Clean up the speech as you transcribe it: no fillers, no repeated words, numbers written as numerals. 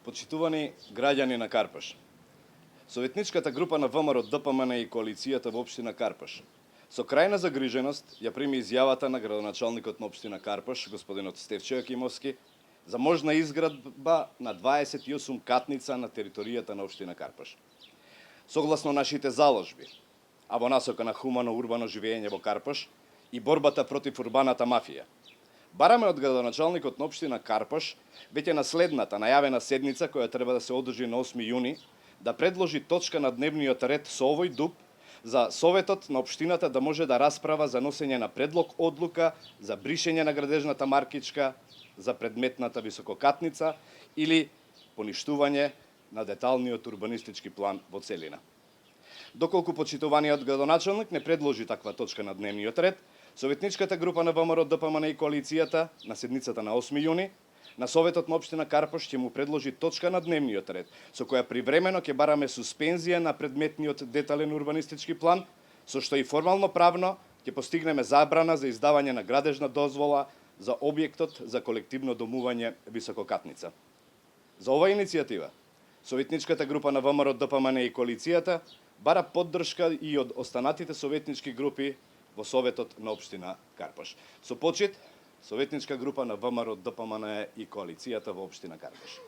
Почитувани граѓани на Карпаш, Советничката група на ВМРО ДПМН и коалицијата во општина Карпаш со крајна загриженост ја прими изјавата на градоначалникот на општина Карпаш, господинот Стефчо Јакимовски, за можна изградба на 28 катница на територијата на општина Карпаш. Согласно нашите заложби, а во насока на хумано урбано живење во Карпаш и борбата против урбаната мафија, бараме од градоначалникот на општина Карпаш веќе на следната најавена седница која треба да се одржи на 8 јуни да предложи точка на дневниот ред со овој дух за Советот на општината да може да расправа за носење на предлог одлука за бришење на градежната маркичка за предметната висококатница или поништување на деталниот урбанистички план во целина. Доколку почитуваниот градоначалник не предложи таква точка на дневниот ред, Советничката група на ВМРО ДПМН и коалицијата на седницата на 8 јуни на Советот на општина Карпаш ќе му предложи точка на дневниот ред со која привремено ќе бараме суспензија на предметниот детален урбанистички план, со што и формално правно ќе постигнеме забрана за издавање на градежна дозвола за објектот за колективно домување висококатница. За оваа иницијатива Советничката група на ВМРО ДПМН и коалицијата бара поддршка и од останатите советнички групи во Советот на општина Карпаш. Со почит, Советничка група на ВМРО ДПМН и коалицијата во општина Карпаш.